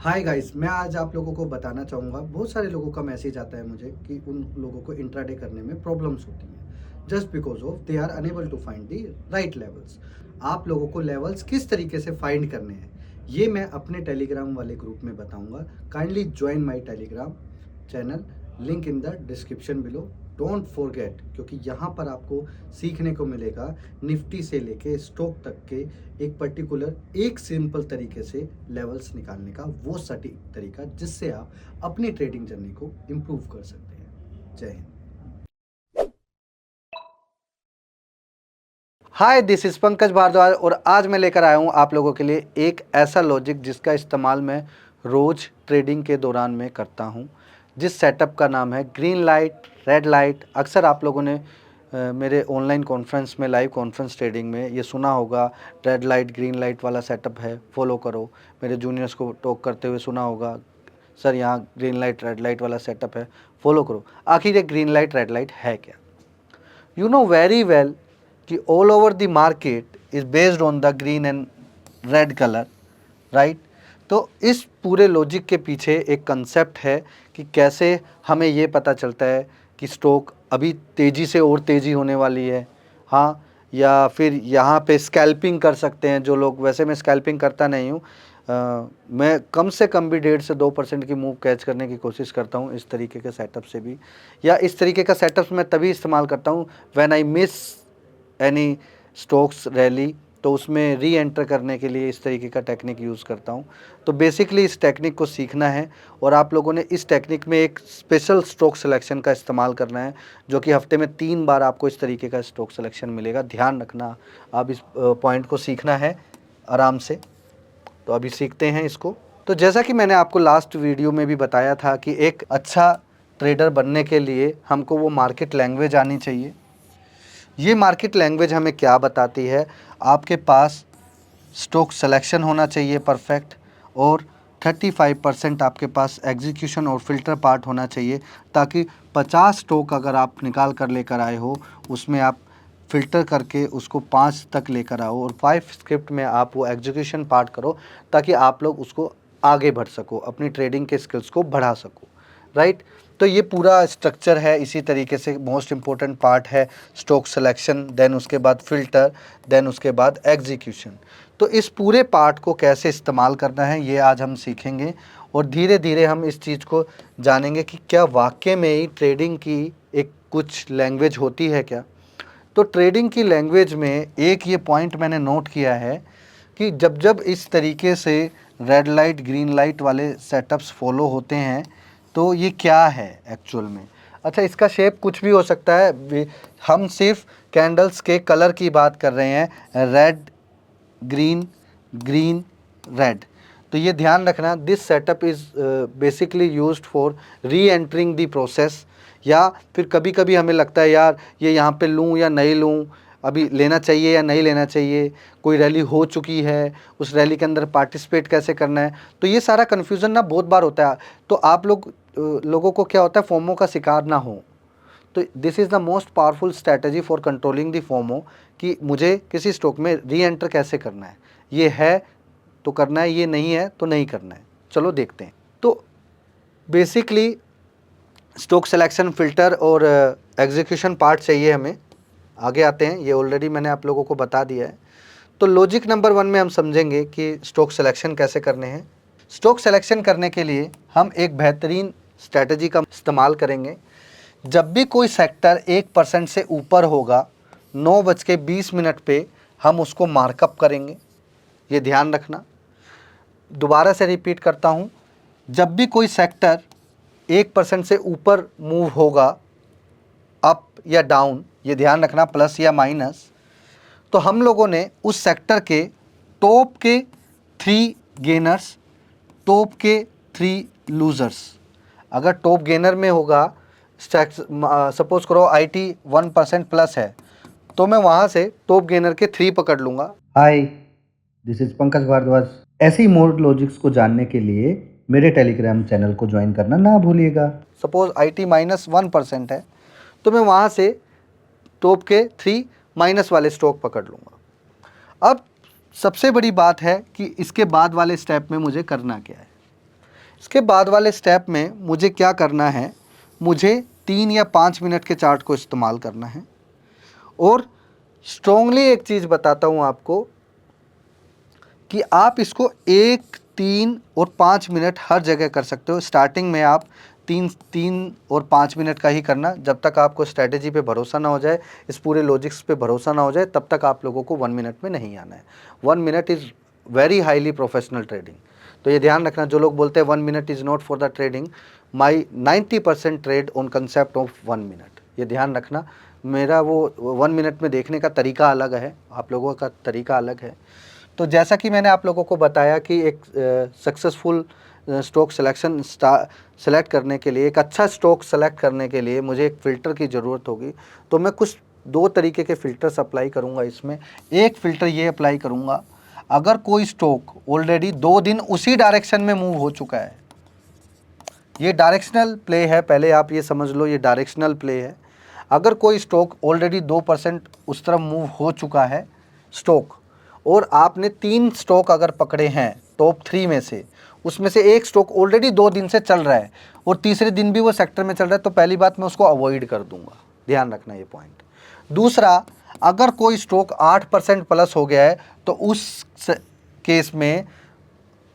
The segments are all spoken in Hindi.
हाय गाइस, मैं आज आप लोगों को बताना चाहूँगा। बहुत सारे लोगों का मैसेज आता है मुझे कि उन लोगों को इंट्राडे करने में प्रॉब्लम्स होती हैं just because of they are unable to find the right levels. आप लोगों को लेवल्स किस तरीके से फाइंड करने हैं ये मैं अपने टेलीग्राम वाले ग्रुप में बताऊंगा। Kindly join my Telegram channel, link in the description below. Don't forget, क्योंकि यहाँ पर आपको सीखने को मिलेगा निफ्टी से लेके स्टॉक तक के एक पर्टिकुलर एक सिंपल तरीके से लेवल्स निकालने का, वो सटीक तरीका जिससे आप अपनी ट्रेडिंग जर्नी को इम्प्रूव कर सकते हैं। जय हिंद। हाय, दिस इज पंकज भारद्वाज और आज मैं लेकर आया हूँ आप लोगों के लिए एक ऐसा लॉजिक जिसका इस्तेमाल मैं रोज़ ट्रेडिंग के दौरान में करता हूँ, जिस सेटअप का नाम है ग्रीन लाइट रेड लाइट। अक्सर आप लोगों ने मेरे ऑनलाइन कॉन्फ्रेंस में, लाइव कॉन्फ्रेंस ट्रेडिंग में ये सुना होगा, रेड लाइट ग्रीन लाइट वाला सेटअप है, फॉलो करो। मेरे जूनियर्स को टॉक करते हुए सुना होगा, सर यहाँ ग्रीन लाइट रेड लाइट वाला सेटअप है, फॉलो करो। आखिर ये ग्रीन लाइट रेड लाइट है क्या? यू नो वेरी वेल कि all over the market is based on the green and red colour, right. तो इस पूरे लॉजिक के पीछे एक कंसेप्ट है कि कैसे हमें ये पता चलता है कि स्टॉक अभी तेज़ी से और तेज़ी होने वाली है, हाँ, या फिर यहाँ पे स्कैल्पिंग कर सकते हैं जो लोग। वैसे मैं स्कैल्पिंग करता नहीं हूँ, मैं कम से कम भी 1.5 से 2% की मूव कैच करने की कोशिश करता हूँ इस तरीके के सेटअप से भी। या इस तरीके का सेटअप मैं तभी इस्तेमाल करता हूँ when I miss any stocks rally, तो उसमें री एंटर करने के लिए इस तरीके का टेक्निक यूज़ करता हूँ। तो बेसिकली इस टेक्निक को सीखना है और आप लोगों ने इस टेक्निक में एक स्पेशल स्टॉक सिलेक्शन का इस्तेमाल करना है, जो कि हफ्ते में 3 बार आपको इस तरीके का स्टॉक सिलेक्शन मिलेगा। ध्यान रखना, आप इस पॉइंट को सीखना है आराम से। तो अभी सीखते हैं इसको। तो जैसा कि मैंने आपको लास्ट वीडियो में भी बताया था कि एक अच्छा ट्रेडर बनने के लिए हमको वो मार्केट लैंग्वेज आनी चाहिए। ये मार्केट लैंग्वेज हमें क्या बताती है? आपके पास स्टॉक सिलेक्शन होना चाहिए परफेक्ट, और 35% आपके पास एग्जीक्यूशन और फिल्टर पार्ट होना चाहिए, ताकि 50 स्टॉक अगर आप निकाल कर लेकर आए हो उसमें आप फ़िल्टर करके उसको 5 तक लेकर आओ और 5 स्क्रिप्ट में आप वो एग्जीक्यूशन पार्ट करो, ताकि आप लोग उसको आगे बढ़ सको, अपनी ट्रेडिंग के स्किल्स को बढ़ा सको, राइट। तो ये पूरा स्ट्रक्चर है। इसी तरीके से मोस्ट इम्पोर्टेंट पार्ट है स्टॉक सिलेक्शन, देन उसके बाद फ़िल्टर, देन उसके बाद एग्जीक्यूशन। तो इस पूरे पार्ट को कैसे इस्तेमाल करना है ये आज हम सीखेंगे, और धीरे धीरे हम इस चीज़ को जानेंगे कि क्या वाकई में ही ट्रेडिंग की एक कुछ लैंग्वेज होती है क्या। तो ट्रेडिंग की लैंग्वेज में एक ये पॉइंट मैंने नोट किया है कि जब जब इस तरीके से रेड लाइट ग्रीन लाइट वाले सेटअप्स फॉलो होते हैं तो ये क्या है एक्चुअल में। अच्छा, इसका शेप कुछ भी हो सकता है, हम सिर्फ कैंडल्स के कलर की बात कर रहे हैं, रेड ग्रीन ग्रीन रेड। तो ये ध्यान रखना, this setup is basically used for री एंटरिंग द प्रोसेस। या फिर कभी कभी हमें लगता है यार ये यहाँ पे लूँ या नहीं लूँ, अभी लेना चाहिए या नहीं लेना चाहिए, कोई रैली हो चुकी है, उस रैली के अंदर पार्टिसिपेट कैसे करना है। तो ये सारा कन्फ्यूज़न ना बहुत बार होता है। तो आप लोगों को क्या होता है, फोमो का शिकार ना हो। तो this is the most powerful strategy for controlling the FOMO, कि मुझे किसी स्टॉक में री एंटर कैसे करना है, ये है तो करना है, ये नहीं है तो नहीं करना है। चलो देखते हैं। तो बेसिकली स्टॉक सिलेक्शन, फ़िल्टर और एग्जीक्यूशन पार्ट चाहिए हमें। आगे आते हैं, ये ऑलरेडी मैंने आप लोगों को बता दिया है। तो लॉजिक नंबर 1 में हम समझेंगे कि स्टॉक सिलेक्शन कैसे करने हैं। स्टॉक सिलेक्शन करने के लिए हम एक बेहतरीन स्ट्रैटेजी का इस्तेमाल करेंगे। जब भी कोई सेक्टर 1% से ऊपर होगा, 9:20 पे हम उसको मार्कअप करेंगे, ये ध्यान रखना। दोबारा से रिपीट करता हूँ, जब भी कोई सेक्टर 1% से ऊपर मूव होगा, अप या डाउन, ये ध्यान रखना, प्लस या माइनस, तो हम लोगों ने उस सेक्टर के टॉप के 3 गेनर्स, टॉप के 3 लूज़र्स, अगर टॉप गेनर में होगा, सपोज करो IT 1% प्लस है, तो मैं वहाँ से टॉप गेनर के 3 पकड़ लूँगा। हाय, दिस इज़ पंकज भारद्वाज। ऐसी मोर लॉजिक्स को जानने के लिए मेरे टेलीग्राम चैनल को ज्वाइन करना ना भूलिएगा। सपोज IT -1% है, तो मैं वहाँ से टॉप के 3 माइनस वाले स्टॉक पकड़ लूँगा। अब सबसे बड़ी बात है कि इसके बाद वाले स्टेप में मुझे करना क्या है। इसके बाद वाले स्टेप में मुझे क्या करना है, मुझे 3 या 5 मिनट के चार्ट को इस्तेमाल करना है। और स्ट्रॉन्गली एक चीज़ बताता हूँ आपको कि आप इसको 1, 3 और 5 मिनट हर जगह कर सकते हो। स्टार्टिंग में आप 3 और 5 मिनट का ही करना, जब तक आपको स्ट्रैटेजी पे भरोसा ना हो जाए, इस पूरे लॉजिक्स पे भरोसा ना हो जाए, तब तक आप लोगों को 1 मिनट में नहीं आना है। 1 minute is very highly professional trading. तो ये ध्यान रखना, जो लोग बोलते हैं 1 minute is not for the trading, my 90% trade on concept of 1 minute. ये ध्यान रखना, मेरा वो 1 मिनट में देखने का तरीका अलग है, आप लोगों का तरीका अलग है। तो जैसा कि मैंने आप लोगों को बताया कि एक सक्सेसफुल स्टॉक सिलेक्शन सेलेक्ट करने के लिए, एक अच्छा स्टॉक सेलेक्ट करने के लिए मुझे एक फ़िल्टर की ज़रूरत होगी। तो मैं कुछ 2 तरीके के फ़िल्टर्स अप्लाई करूँगा इसमें। एक फ़िल्टर ये अप्लाई करूँगा, अगर कोई स्टॉक ऑलरेडी 2 दिन उसी डायरेक्शन में मूव हो चुका है, ये डायरेक्शनल प्ले है, पहले आप ये समझ लो ये डायरेक्शनल प्ले है। अगर कोई स्टॉक ऑलरेडी 2% उस तरफ मूव हो चुका है स्टॉक, और आपने 3 स्टॉक अगर पकड़े हैं टॉप 3 में से, उसमें से एक स्टॉक ऑलरेडी 2 दिन से चल रहा है और तीसरे दिन भी वो सेक्टर में चल रहा है, तो पहली बात मैं उसको अवॉइड कर दूंगा। ध्यान रखना ये पॉइंट। दूसरा, अगर कोई स्टॉक 8% प्लस हो गया है, तो उस केस में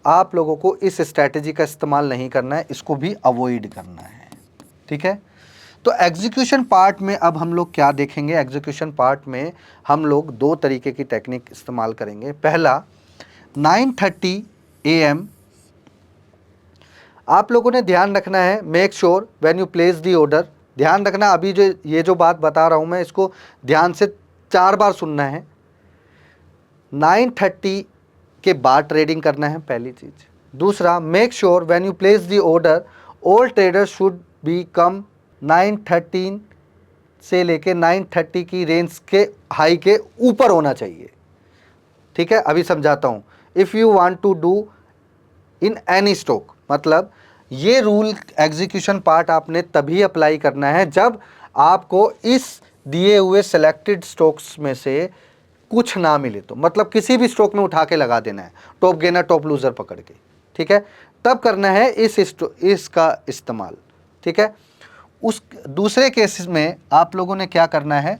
आप लोगों को इस स्ट्रैटेजी का इस्तेमाल नहीं करना है, इसको भी अवॉइड करना है। ठीक है। तो एग्जीक्यूशन पार्ट में अब हम लोग क्या देखेंगे, एग्जीक्यूशन पार्ट में हम लोग 2 तरीके की टेक्निक इस्तेमाल करेंगे। पहला, 9:30 AM आप लोगों ने ध्यान रखना है, make sure when you place the order. ध्यान रखना, अभी जो ये जो बात बता रहा हूं मैं, इसको ध्यान से 4 बार सुनना है। 9:30 के बाद ट्रेडिंग करना है, पहली चीज। दूसरा, make sure when you place the order all traders should be come 9:13 से लेके 9:30 की रेंज के हाई के ऊपर होना चाहिए। ठीक है, अभी समझाता हूं। If you want to do in any stock, मतलब ये रूल एग्जीक्यूशन पार्ट आपने तभी अप्लाई करना है जब आपको इस दिए हुए सेलेक्टेड स्टॉक्स में से कुछ ना मिले, तो मतलब किसी भी स्टॉक में उठा के लगा देना है, टॉप गेनर टॉप लूजर पकड़ के। ठीक है, तब करना है इसका इस्तेमाल। ठीक है। उस दूसरे केसेस में आप लोगों ने क्या करना है,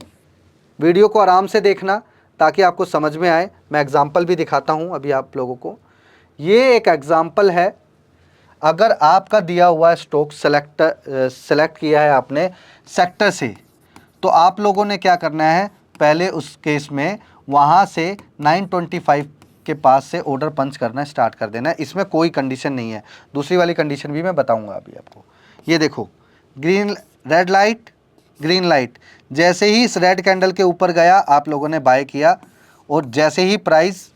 वीडियो को आराम से देखना ताकि आपको समझ में आए। मैं एग्जांपल भी दिखाता हूं अभी आप लोगों को। ये एक एग्जांपल है, अगर आपका दिया हुआ स्टॉक सेलेक्ट किया है आपने सेक्टर से, तो आप लोगों ने क्या करना है, पहले उस केस में वहाँ से 9:25 के पास से ऑर्डर पंच करना स्टार्ट कर देना है। इसमें कोई कंडीशन नहीं है, दूसरी वाली कंडीशन भी मैं बताऊंगा अभी आपको। ये देखो, रेड लाइट, ग्रीन लाइट, जैसे ही इस रेड कैंडल के ऊपर गया आप लोगों ने बाय किया, और जैसे ही प्राइस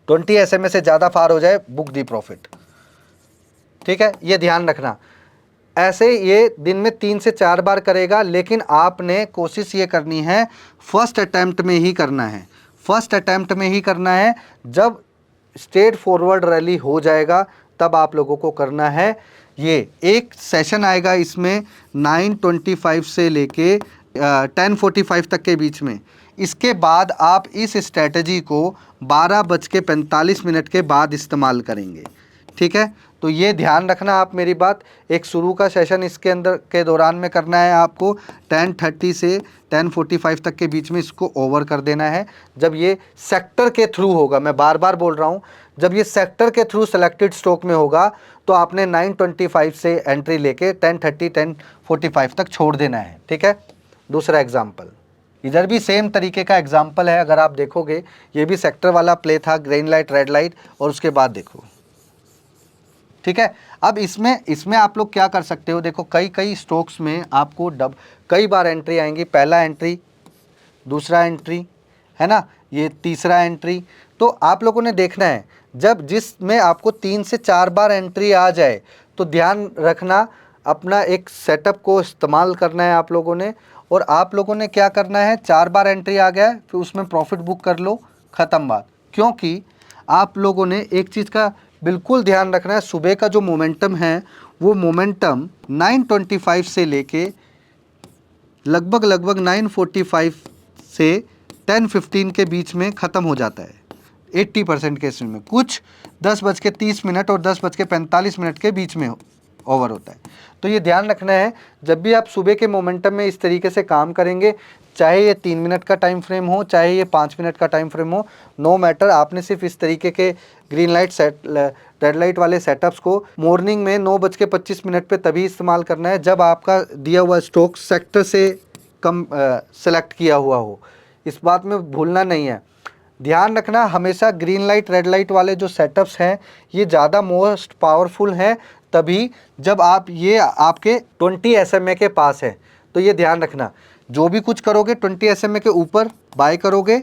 20 SMA से ज़्यादा फार हो जाए, बुक दी प्रॉफिट। ठीक है, ये ध्यान रखना। ऐसे ये दिन में 3 से 4 बार करेगा, लेकिन आपने कोशिश ये करनी है फर्स्ट अटैम्प्ट में ही करना है, फर्स्ट अटैम्प्ट में ही करना है। जब स्ट्रेट फॉरवर्ड रैली हो जाएगा तब आप लोगों को करना है। ये एक सेशन आएगा इसमें 9:25 से लेके 10:45 तक के बीच में। इसके बाद आप इस स्ट्रैटेजी को 12:45 के बाद इस्तेमाल करेंगे। ठीक है, तो ये ध्यान रखना आप मेरी बात। एक शुरू का सेशन इसके अंदर के दौरान में करना है आपको, 10:30 से 10:45 तक के बीच में इसको ओवर कर देना है। जब ये सेक्टर के थ्रू होगा, मैं बार बार बोल रहा हूँ, जब ये सेक्टर के थ्रू सेलेक्टेड स्टॉक में होगा तो आपने 9:25 से एंट्री लेके 10:30 10:45 तक छोड़ देना है। ठीक है। दूसरा एग्जाम्पल, इधर भी सेम तरीके का एग्जाम्पल है, अगर आप देखोगे ये भी सेक्टर वाला प्ले था, ग्रीन लाइट रेड लाइट, और उसके बाद देखो। ठीक है, अब इसमें आप लोग क्या कर सकते हो, देखो कई स्टॉक्स में आपको कई बार एंट्री आएंगी। पहला एंट्री, दूसरा एंट्री, है ना, ये तीसरा एंट्री। तो आप लोगों ने देखना है, जब जिसमें आपको 3 से 4 बार एंट्री आ जाए तो ध्यान रखना, अपना एक सेटअप को इस्तेमाल करना है आप लोगों ने। और आप लोगों ने क्या करना है, 4 बार एंट्री आ गया है फिर उसमें प्रॉफिट बुक कर लो, ख़त्म बात। क्योंकि आप लोगों ने एक चीज़ का बिल्कुल ध्यान रखना है, सुबह का जो मोमेंटम है वो मोमेंटम 9:25 से लेके लगभग 9:45 से 10:15 के बीच में ख़त्म हो जाता है। 80% केस में कुछ 10:30 और 10:45 के बीच में ओवर होता है। तो ये ध्यान रखना है, जब भी आप सुबह के मोमेंटम में इस तरीके से काम करेंगे, चाहे ये 3 मिनट का टाइम फ्रेम हो, चाहे ये 5 मिनट का टाइम फ्रेम हो, नो मैटर, आपने सिर्फ इस तरीके के ग्रीन लाइट रेड लाइट वाले सेटअप्स को मॉर्निंग में 9:25 पे तभी इस्तेमाल करना है जब आपका दिया हुआ स्टॉक सेक्टर से कम सेलेक्ट किया हुआ हो। इस बात में भूलना नहीं है। ध्यान रखना, हमेशा ग्रीन लाइट रेड लाइट वाले जो सेटअप्स हैं ये ज़्यादा मोस्ट पावरफुल हैं तभी जब आप ये आपके 20 SMA के पास है। तो ये ध्यान रखना, जो भी कुछ करोगे 20 SMA के ऊपर बाय करोगे।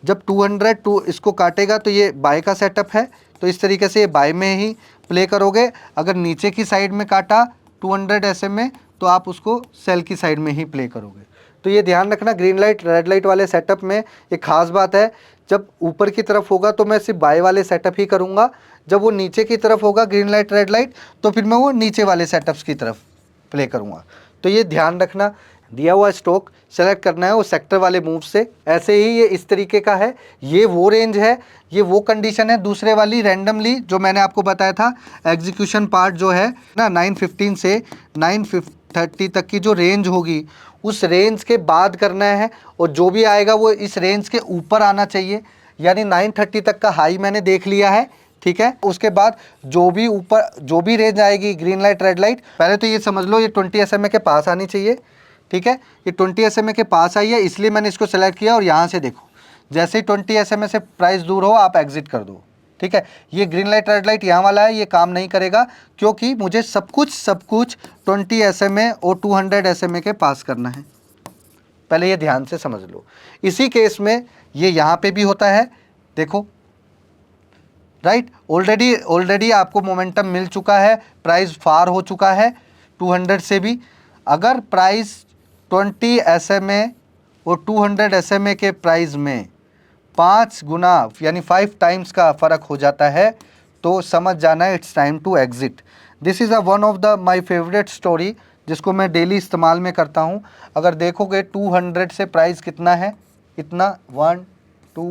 जब 200 इसको काटेगा तो ये बाय का सेटअप है, तो इस तरीके से ये बाय में ही प्ले करोगे। अगर नीचे की साइड में काटा 200 SMA तो आप उसको सेल की साइड में ही प्ले करोगे। तो ये ध्यान रखना, ग्रीन लाइट रेड लाइट वाले सेटअप में एक ख़ास बात है, जब ऊपर की तरफ होगा तो मैं सिर्फ बाय वाले सेटअप ही करूँगा, जब वो नीचे की तरफ होगा ग्रीन लाइट रेड लाइट तो फिर मैं वो नीचे वाले सेटअप्स की तरफ प्ले करूँगा। तो ये ध्यान रखना, दिया हुआ स्टॉक सेलेक्ट करना है वो सेक्टर वाले मूव से। ऐसे ही ये इस तरीके का है, ये वो रेंज है, ये वो कंडीशन है। दूसरे वाली रैंडमली जो मैंने आपको बताया था, एग्जीक्यूशन पार्ट जो है ना 9:15 से 9:30 तक की जो रेंज होगी उस रेंज के बाद करना है, और जो भी आएगा वो इस रेंज के ऊपर आना चाहिए। यानी 9:30 तक का हाई मैंने देख लिया है, ठीक है। उसके बाद जो भी ऊपर जो भी रेंज आएगी ग्रीन लाइट रेड लाइट, पहले तो ये समझ लो ये 20 SMA के पास आनी चाहिए, ठीक है। ये 20 SMA के पास आई है इसलिए मैंने इसको सेलेक्ट किया, और यहाँ से देखो जैसे ही 20 SMA से प्राइस दूर हो आप एग्जिट कर दो, ठीक है। ये ग्रीन लाइट रेड लाइट यहाँ वाला है, ये काम नहीं करेगा क्योंकि मुझे सब कुछ 20 SMA और 200 SMA के पास करना है। पहले ये ध्यान से समझ लो। इसी केस में ये यहाँ पे भी होता है, देखो राइट, ऑलरेडी आपको मोमेंटम मिल चुका है, प्राइस फार हो चुका है 200 से भी। अगर प्राइस 20 SMA और 200 SMA के प्राइस में 5 गुना यानी 5 टाइम्स का फ़र्क हो जाता है तो समझ जाना है it's time to exit. This is one of the my favourite story जिसको मैं डेली इस्तेमाल में करता हूँ। अगर देखोगे 200 से प्राइस कितना है, इतना 1 2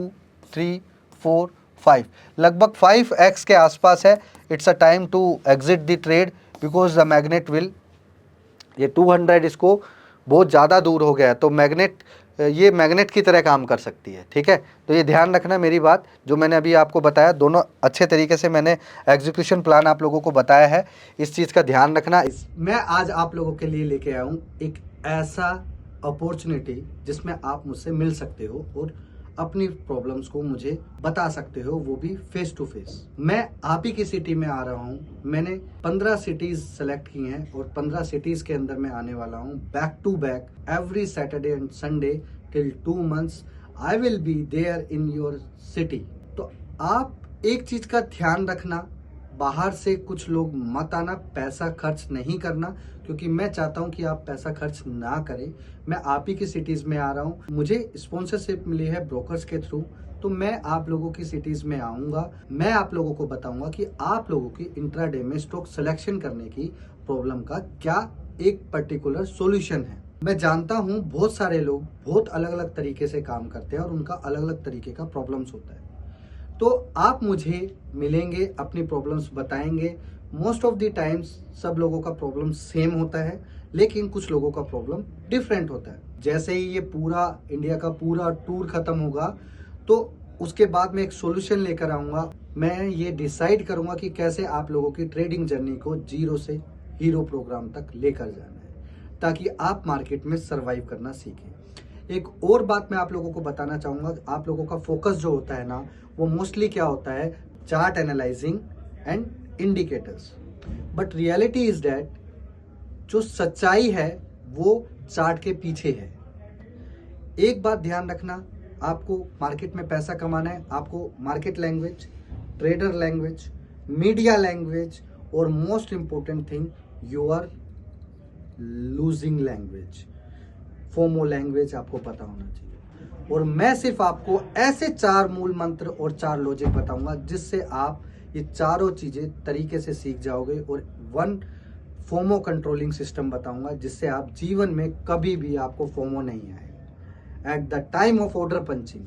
3 4 5 लगभग 5x के आसपास है। It's a time to exit the trade because the magnet will, ये 200 इसको बहुत ज़्यादा दूर हो गया है तो ये मैग्नेट की तरह काम कर सकती है, ठीक है। तो ये ध्यान रखना मेरी बात, जो मैंने अभी आपको बताया दोनों अच्छे तरीके से मैंने एग्जीक्यूशन प्लान आप लोगों को बताया है, इस चीज़ का ध्यान रखना। मैं आज आप लोगों के लिए लेके आया हूँ एक ऐसा अपॉर्चुनिटी जिसमें आप मुझसे मिल सकते हो और अपनी प्रॉब्लम्स को मुझे बता सकते हो, वो भी फेस टू फेस। मैं आप ही की सिटी में आ रहा हूँ, मैंने 15 सिटीज सेलेक्ट की हैं और 15 सिटीज के अंदर मैं आने वाला हूँ back to back every Saturday and Sunday till 2 months I will be there in your city. तो आप एक चीज का ध्यान रखना, बाहर से कुछ लोग मत आना, पैसा खर्च नहीं करना, क्योंकि मैं चाहता हूं कि आप पैसा खर्च ना करें। मैं आप ही की सिटीज में आ रहा हूं, मुझे स्पॉन्सरशिप मिली है ब्रोकर्स के थ्रू, तो मैं आप लोगों की सिटीज में आऊंगा। मैं आप लोगों को बताऊंगा कि आप लोगों की इंट्राडे में स्टॉक सिलेक्शन करने की प्रॉब्लम का क्या एक पर्टिकुलर सॉल्यूशन है। मैं जानता हूं बहुत सारे लोग बहुत अलग अलग तरीके से काम करते हैं और उनका अलग अलग तरीके का प्रॉब्लम्स होता है। तो आप मुझे मिलेंगे, अपनी प्रॉब्लम्स बताएंगे। मोस्ट ऑफ द टाइम्स सब लोगों का प्रॉब्लम सेम होता है, लेकिन कुछ लोगों का प्रॉब्लम डिफरेंट होता है। जैसे ही ये पूरा इंडिया का पूरा टूर खत्म होगा तो उसके बाद मैं एक सॉल्यूशन लेकर आऊँगा। मैं ये डिसाइड करूँगा कि कैसे आप लोगों की ट्रेडिंग जर्नी को जीरो से हीरो प्रोग्राम तक लेकर जाना है, ताकि आप मार्केट में सर्वाइव करना सीखें। एक और बात मैं आप लोगों को बताना चाहूँगा, आप लोगों का फोकस जो होता है ना, वो मोस्टली क्या होता है, chart analysing and indicators. But reality is that जो सच्चाई है वो चार्ट के पीछे है। एक बात ध्यान रखना, आपको मार्केट में पैसा कमाना है, आपको market language, trader language, media language और most important thing your losing language, FOMO language आपको पता होना चाहिए। और मैं सिर्फ आपको ऐसे 4 मूल मंत्र और 4 लॉजिक बताऊंगा जिससे आप ये चारों चीजें तरीके से सीख जाओगे, और 1 फोमो कंट्रोलिंग सिस्टम बताऊंगा जिससे आप जीवन में कभी भी आपको फोमो नहीं आएगा। At the time of order punching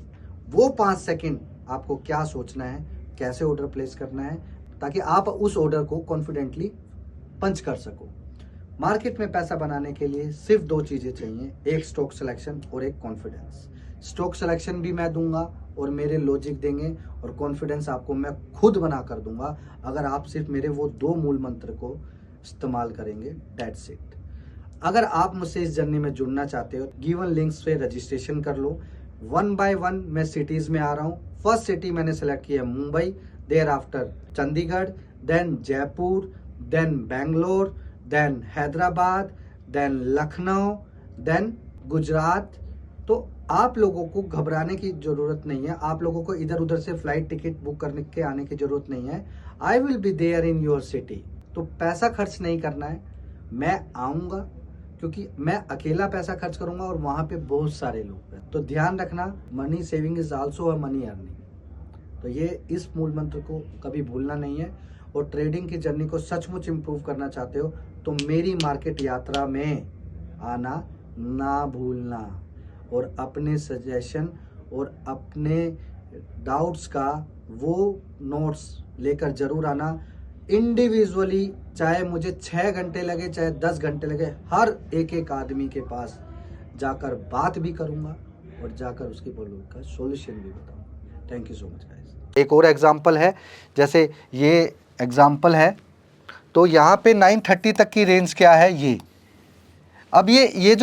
वो 5 सेकेंड आपको क्या सोचना है, कैसे ऑर्डर प्लेस करना है, ताकि आप उस ऑर्डर को कॉन्फिडेंटली पंच कर सको। मार्केट में पैसा बनाने के लिए सिर्फ दो चीज़ें चाहिए, एक स्टॉक सिलेक्शन और एक कॉन्फिडेंस। स्टॉक सिलेक्शन भी मैं दूंगा और मेरे लॉजिक देंगे, और कॉन्फिडेंस आपको मैं खुद बना कर दूंगा अगर आप सिर्फ मेरे वो दो मूल मंत्र को इस्तेमाल करेंगे। That's it. अगर आप मुझसे इस जर्नी में जुड़ना चाहते हो, गिवन लिंक्स पे रजिस्ट्रेशन कर लो। 1 बाय 1 मैं सिटीज में आ रहा हूँ। फर्स्ट सिटी मैंने सेलेक्ट किया Mumbai, thereafter Chandigarh, then Jaipur, then Bangalore, then Hyderabad, then Lucknow, then Gujarat. तो आप लोगों को घबराने की जरूरत नहीं है, आप लोगों को इधर उधर से फ्लाइट टिकट बुक करने के आने की जरूरत नहीं है। I will be there in your city. तो पैसा खर्च नहीं करना है, मैं आऊंगा, क्योंकि मैं अकेला पैसा खर्च करूंगा और वहां पे बहुत सारे लोग हैं। तो ध्यान रखना, money saving is also a money earning. तो ये इस मूल मंत्र को कभी भूलना नहीं है। और ट्रेडिंग की जर्नी को सचमुच इंप्रूव करना चाहते हो तो मेरी मार्केट यात्रा में आना ना भूलना, और अपने सजेशन और अपने डाउट्स का वो नोट्स लेकर जरूर आना इंडिविजुअली। चाहे मुझे 6 घंटे लगे, चाहे 10 घंटे लगे, हर एक एक आदमी के पास जाकर बात भी करूंगा और जाकर उसकी प्रॉब्लम का सॉल्यूशन भी बताऊंगा। Thank you so much guys. एक और एग्जांपल है, जैसे ये एग्जांपल है, तो यहाँ पे 930 तक की रेंज क्या है ये। अब ये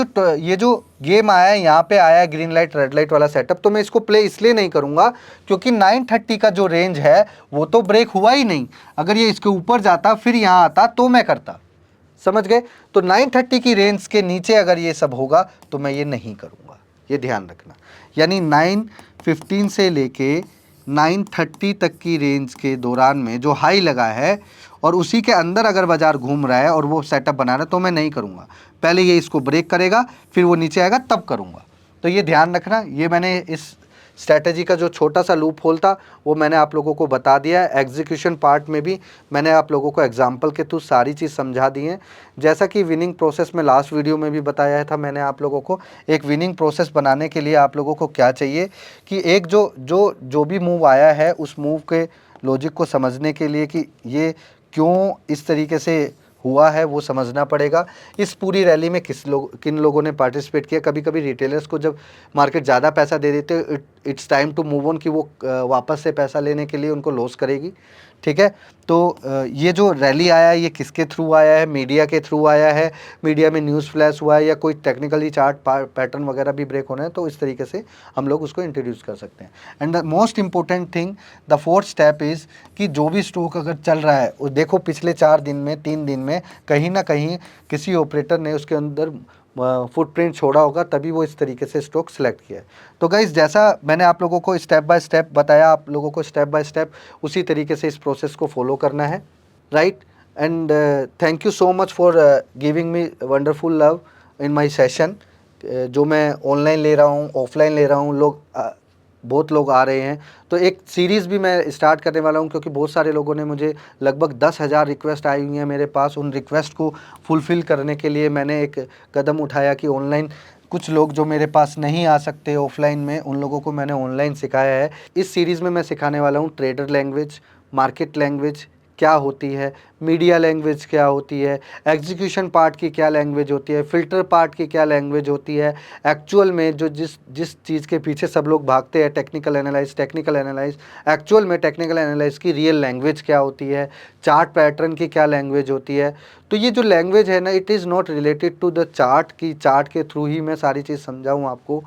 जो गेम आया है, यहाँ पे आया है ग्रीन लाइट रेड लाइट वाला सेटअप, तो मैं इसको प्ले इसलिए नहीं करूँगा क्योंकि 930 का जो रेंज है वो तो ब्रेक हुआ ही नहीं। अगर ये इसके ऊपर जाता फिर यहाँ आता तो मैं करता, समझ गए। तो 930 की रेंज के नीचे अगर ये सब होगा तो मैं ये नहीं करूँगा, ये ध्यान रखना। यानी 915 से लेके 930 तक की रेंज के दौरान में जो हाई लगा है और उसी के अंदर अगर बाजार घूम रहा है और वो सेटअप बना रहा है तो मैं नहीं करूँगा। पहले ये इसको ब्रेक करेगा, फिर वो नीचे आएगा, तब करूँगा। तो ये ध्यान रखना। ये मैंने इस स्ट्रैटेजी का जो छोटा सा लूप होल था वो मैंने आप लोगों को बता दिया है। एग्जीक्यूशन पार्ट में भी मैंने आप लोगों को एग्जांपल के थ्रू सारी चीज़ समझा दी है। जैसा कि विनिंग प्रोसेस में लास्ट वीडियो में भी बताया था मैंने आप लोगों को, एक विनिंग प्रोसेस बनाने के लिए आप लोगों को क्या चाहिए कि एक जो भी मूव आया है उस मूव के लॉजिक को समझने के लिए कि ये क्यों इस तरीके से हुआ है वो समझना पड़ेगा। इस पूरी रैली में किन लोगों ने पार्टिसिपेट किया। कभी कभी रिटेलर्स को जब मार्केट ज़्यादा पैसा दे देते it's time to move on, कि वो वापस से पैसा लेने के लिए उनको लॉस करेगी, ठीक है। तो ये जो रैली आया है ये किसके थ्रू आया है, मीडिया के थ्रू आया है, मीडिया में न्यूज़ फ्लैश हुआ है या कोई टेक्निकली चार्ट पैटर्न वगैरह भी ब्रेक होना है, तो इस तरीके से हम लोग उसको इंट्रोड्यूस कर सकते हैं। And the most important thing, the fourth step is कि जो भी स्टॉक अगर चल रहा है, वो देखो पिछले 4 दिन में 3 दिन में कहीं ना कहीं किसी ऑपरेटर ने उसके अंदर फुटप्रिंट छोड़ा होगा, तभी वो इस तरीके से स्टॉक सेलेक्ट किया है। तो गाइस जैसा मैंने आप लोगों को स्टेप बाय स्टेप बताया, आप लोगों को स्टेप बाय स्टेप उसी तरीके से इस प्रोसेस को फॉलो करना है, right. And thank you so much for giving me wonderful love in my session. जो मैं ऑनलाइन ले रहा हूँ, ऑफलाइन ले रहा हूँ, बहुत लोग आ रहे हैं। तो एक सीरीज़ भी मैं स्टार्ट करने वाला हूं, क्योंकि बहुत सारे लोगों ने मुझे लगभग 10,000 रिक्वेस्ट आई हुई हैं मेरे पास। उन रिक्वेस्ट को फुलफ़िल करने के लिए मैंने एक कदम उठाया कि ऑनलाइन कुछ लोग जो मेरे पास नहीं आ सकते ऑफलाइन में, उन लोगों को मैंने ऑनलाइन सिखाया है। इस सीरीज़ में मैं सिखाने वाला हूँ ट्रेडर लैंग्वेज, मार्केट लैंग्वेज क्या होती है, मीडिया लैंग्वेज क्या होती है, एग्जीक्यूशन पार्ट की क्या लैंग्वेज होती है, फ़िल्टर पार्ट की क्या लैंग्वेज होती है, एक्चुअल में जो जिस चीज़ के पीछे सब लोग भागते हैं, टेक्निकल एनालाइज, एक्चुअल में टेक्निकल एनालाइज की रियल लैंग्वेज क्या होती है, चार्ट पैटर्न की क्या लैंग्वेज होती है। तो ये जो लैंग्वेज है ना, it is not related to the chart, की चार्ट के थ्रू ही मैं सारी चीज़ समझाऊँ आपको।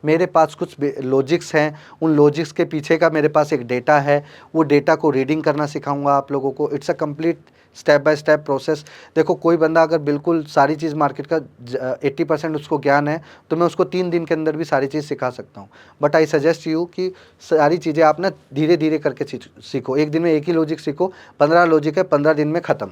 मेरे पास कुछ लॉजिक्स हैं, उन लॉजिक्स के पीछे का मेरे पास एक डेटा है, वो डेटा को रीडिंग करना सिखाऊंगा आप लोगों को। It's a complete step by step process. देखो कोई बंदा अगर बिल्कुल सारी चीज़ मार्केट का 80% उसको ज्ञान है तो मैं उसको 3 दिन के अंदर भी सारी चीज़ सिखा सकता हूँ। बट आई सजेस्ट यू कि सारी चीज़ें आप ना धीरे धीरे करके सीखो। एक दिन में एक ही लॉजिक सीखो, 15 लॉजिक है, 15 दिन में ख़त्म।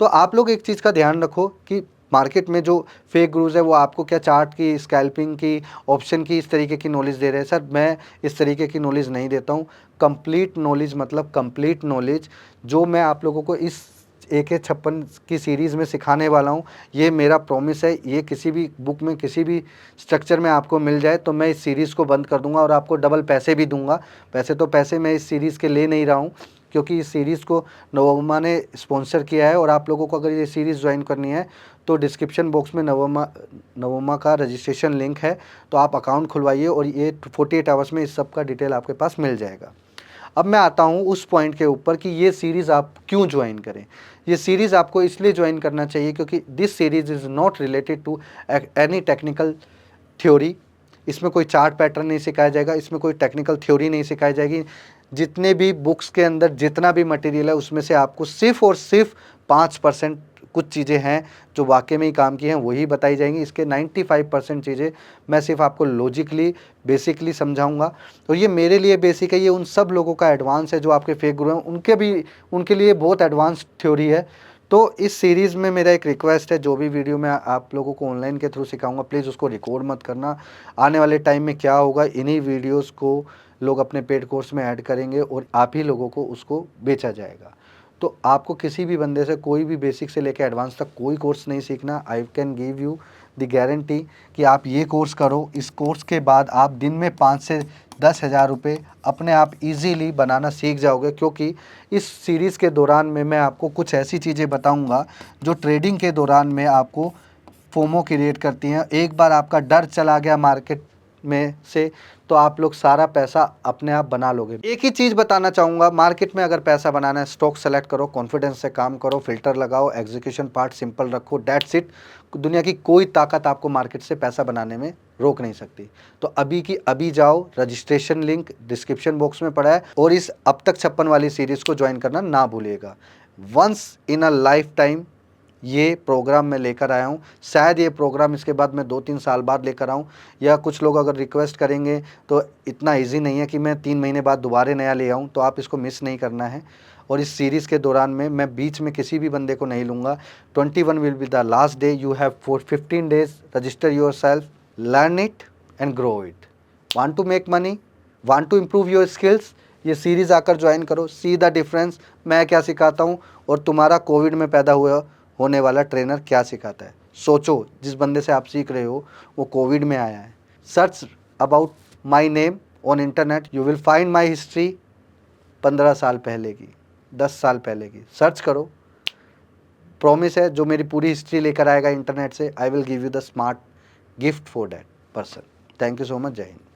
तो आप लोग एक चीज़ का ध्यान रखो कि मार्केट में जो फेक गुरुज है वो आपको क्या चार्ट की, स्कैल्पिंग की, ऑप्शन की, इस तरीके की नॉलेज दे रहे हैं। सर मैं इस तरीके की नॉलेज नहीं देता हूँ। कंप्लीट नॉलेज मतलब कंप्लीट नॉलेज जो मैं आप लोगों को इस AK56 की सीरीज़ में सिखाने वाला हूँ। ये मेरा प्रॉमिस है, ये किसी भी बुक में किसी भी स्ट्रक्चर में आपको मिल जाए तो मैं इस सीरीज़ को बंद कर दूंगा और आपको डबल पैसे भी दूंगा। वैसे तो पैसे मैं इस सीरीज़ के ले नहीं रहा हूँ, क्योंकि इस सीरीज़ को नवोमा ने स्पॉन्सर किया है। और आप लोगों को अगर ये सीरीज़ ज्वाइन करनी है तो डिस्क्रिप्शन बॉक्स में नवोमा का रजिस्ट्रेशन लिंक है, तो आप अकाउंट खुलवाइए और ये 48 आवर्स में इस सब का डिटेल आपके पास मिल जाएगा। अब मैं आता हूँ उस पॉइंट के ऊपर कि ये सीरीज़ आप क्यों ज्वाइन करें। ये सीरीज़ आपको इसलिए ज्वाइन करना चाहिए क्योंकि this series is not related to any technical theory. इसमें कोई चार्ट पैटर्न नहीं सिखाया जाएगा, इसमें कोई टेक्निकल थ्योरी नहीं सिखाई जाएगी। जितने भी बुक्स के अंदर जितना भी मटेरियल है उसमें से आपको सिर्फ और सिर्फ 5% कुछ चीज़ें हैं जो वाकई में ही काम की हैं वही बताई जाएंगी। इसके 95% चीज़ें मैं सिर्फ आपको लॉजिकली बेसिकली समझाऊंगा। तो ये मेरे लिए बेसिक है, ये उन सब लोगों का एडवांस है जो आपके फेक गुरु हैं, उनके लिए बहुत एडवांस थ्योरी है। तो इस सीरीज़ में मेरा एक रिक्वेस्ट है, जो भी वीडियो मैं आप लोगों को ऑनलाइन के थ्रू सिखाऊंगा प्लीज़ उसको रिकॉर्ड मत करना। आने वाले टाइम में क्या होगा, इन्हीं वीडियोस को लोग अपने पेड कोर्स में ऐड करेंगे और आप ही लोगों को उसको बेचा जाएगा। तो आपको किसी भी बंदे से कोई भी बेसिक से लेकर एडवांस तक कोई कोर्स नहीं सीखना। I can give you the guarantee कि आप ये कोर्स करो, इस कोर्स के बाद आप दिन में 5 से 10 हज़ार रुपये अपने आप इजीली बनाना सीख जाओगे। क्योंकि इस सीरीज़ के दौरान में मैं आपको कुछ ऐसी चीज़ें बताऊंगा जो ट्रेडिंग के दौरान में आपको फोमो क्रिएट करती हैं। एक बार आपका डर चला गया मार्केट में से तो आप लोग सारा पैसा अपने आप बना लोगे। एक ही चीज़ बताना चाहूँगा, मार्केट में अगर पैसा बनाना है स्टॉक सेलेक्ट करो, कॉन्फिडेंस से काम करो, फिल्टर लगाओ, एग्जीक्यूशन पार्ट सिंपल रखो, डेट्स इट। दुनिया की कोई ताकत आपको मार्केट से पैसा बनाने में रोक नहीं सकती। तो अभी की अभी जाओ, रजिस्ट्रेशन लिंक डिस्क्रिप्शन बॉक्स में पड़ा है और इस अब तक 56 वाली सीरीज़ को ज्वाइन करना ना भूलिएगा। Once in a lifetime ये प्रोग्राम मैं लेकर आया हूँ। शायद ये प्रोग्राम इसके बाद मैं 2-3 साल बाद लेकर आऊँ, या कुछ लोग अगर रिक्वेस्ट करेंगे तो इतना इजी नहीं है कि मैं 3 महीने बाद दोबारा नया ले आऊँ। तो आप इसको मिस नहीं करना है। और इस सीरीज़ के दौरान में मैं बीच में किसी भी बंदे को नहीं लूँगा। 21 will be the last day. You have for 15 days register yourself, learn it and grow it. Want to make money, want to improve your skills, ये सीरीज़ आकर ज्वाइन करो। सी द डिफरेंस मैं क्या सिखाता हूँ और तुम्हारा कोविड में पैदा हुआ होने वाला ट्रेनर क्या सिखाता है। सोचो, जिस बंदे से आप सीख रहे हो वो कोविड में आया है। Search about my name on internet, you will find my history 15 साल पहले की, 10 साल पहले की। सर्च करो, प्रॉमिस है जो मेरी पूरी हिस्ट्री लेकर आएगा इंटरनेट से, I will give you the smart gift for that person. Thank you so much. जय हिंद।